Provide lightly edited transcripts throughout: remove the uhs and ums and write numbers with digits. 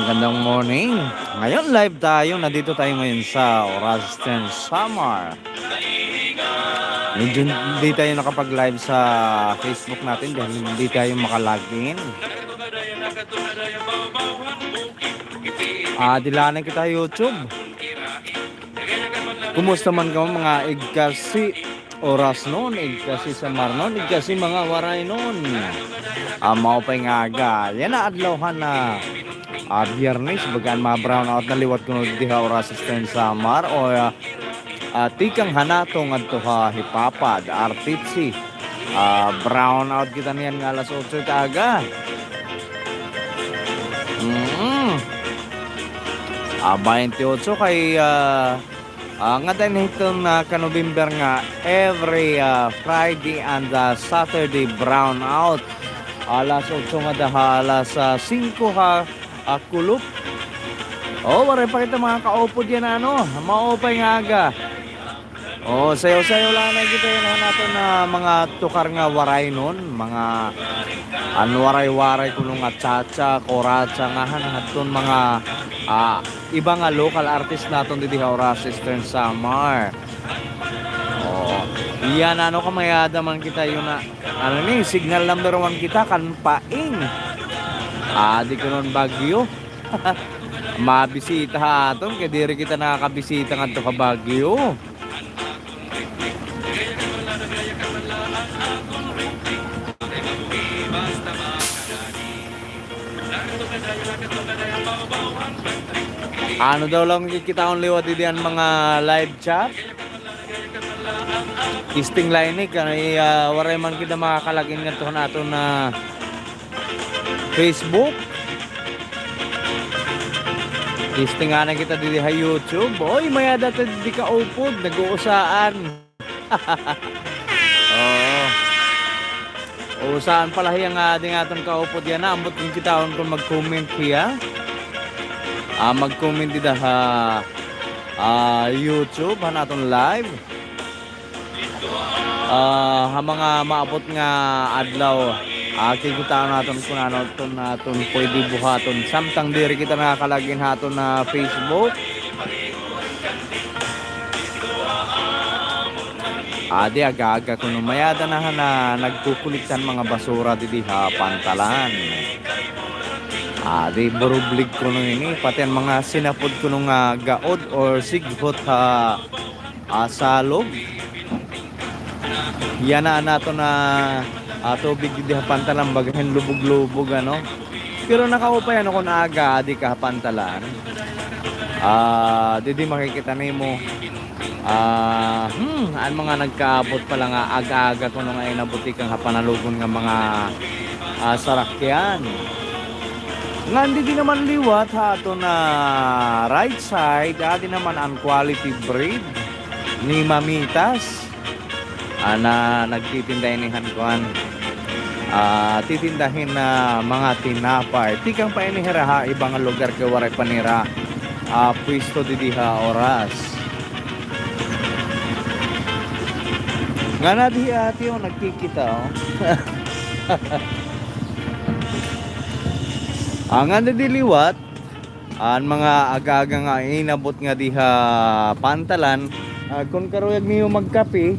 Magandang morning. Ngayon live tayo. Nandito tayo ngayon sa Orasisten Samar. Medyo hindi tayo nakapag-live sa Facebook natin dahil hindi tayo makalagin. Dilanan kita YouTube. Kumusta man ka mga igkasi oras noon, igkasi Samar noon, igkasi mga waray noon. Maupay nga aga. Yan na adlawhan na biyernes, bagaan ma-brownout na liwat kuno diha Orasisten Samar o tikang hanatong adto ha hipapad artitsi. Brownout kita niyan nga alas 8 kaga. 28 kay nga din itong ka-November nga every Friday and Saturday brownout alas 8 nga daha alas 5 ha kulop. Wala pa kita mga kaupod yan maupay nga aga. Sayo-sayo lang na kita yun natin na mga tukar nga waray nun, mga waray-waray kulong at chacha, koratsa nga hanaton mga iba nga local artist natin dito sa Orasisten Samar. Iyan kamayada man kita yun na signal number 1 kita kan paing. Di ko nun Bagyo. Mabisita aton kaya diri kita nakakabisita nga to ka Bagyo. Daw lang kita ang liwat diyan mga live chat. Kisting line kay waray man kita makakalagin nga to nato na Facebook. Kisting nga na kita dito sa YouTube. Mayada to di ka upod nag-uusaan. Usaan pala yang ading atong kaupod yan na ambot kung kita kung mag-comment siya. Mag-comment dito sa YouTube naton live. Mga maabot nga adlaw kikita natin kung natin pwede buhaton samtang diri kita nakakalagin haton na Facebook. Di aga-aga kuno mayada na nagkukuliktan mga basura didi ha pantalan. Di burublig kuno ini pati ang mga sinapod kuno nga gaod or sighot ha salog. Yan na nato na tubig di pantalan bagahin lubog-lubog pero nakaupay kung aga di ka pantalan di makikita nimo ang mga nagkaabot pala nga aga-aga kuno nga inabuti kang hapanalugon nga mga sarakyan nga hindi naman liwat hato na right side di naman ang quality breed ni Mamitas na nagtitindahin ni Hankuan titindahin na mga tinapay tikang pa inihiraha ibang lugar kay waray panira pwesto didiha oras nga na di ati yung nagkikita nga na diliwat ang mga aga-aga nga inabot nga diha pantalan kung karuyag niyo magkape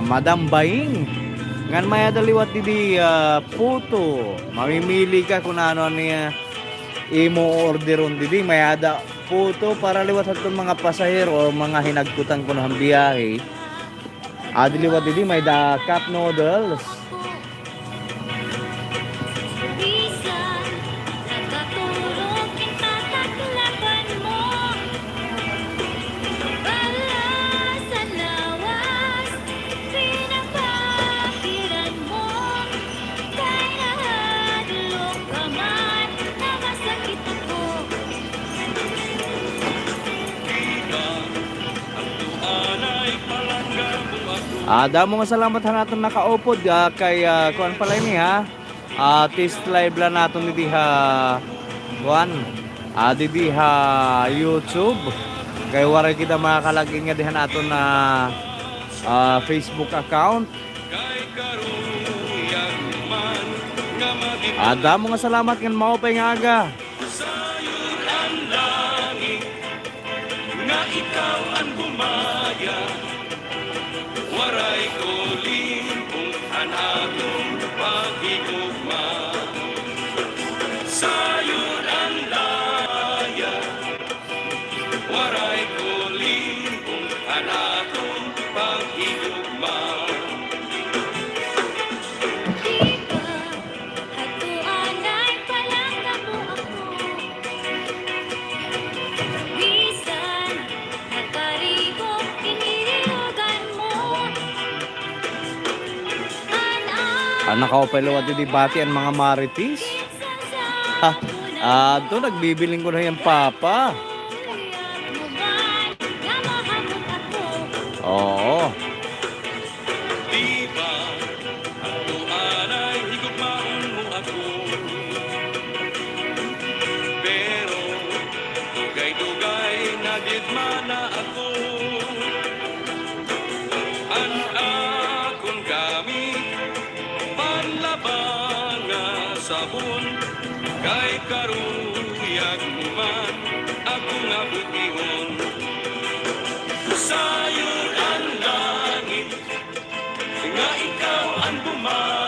Madam Baing ngan maya daliwat di puto mamimili ka kung ano niya imo orderon di mayada puto para liwat sa mga pasahero o mga hinagkutan ko ng biyahe diliwat di may da cup noodles damo nga salamat natin nakaupod kay kuan pala ini test live lang natin didi kuan didi YouTube kay waray kita makakalagin nga dihan natin na Facebook account Ada mga salamat nga mao pay nga aga. Sayon ang langit nga ikaw ang bumaya. Waray ko limpong ang atong paghigugma. Sayon ang laya. Waray ko limpong ang atong paghigugma. Anak ko pa luwad di debate ang mga maritis. Ha, to nagbibiling ko na yung papa. Oo. Di ba ako anay higugmaon mo ako? Pero dugay-dugay na gitma na ako. Ang akong gamit panlabang nga sabon kay karuyag mo man ako nga butihon. Sayon ang langit nga ikaw ang bumaya.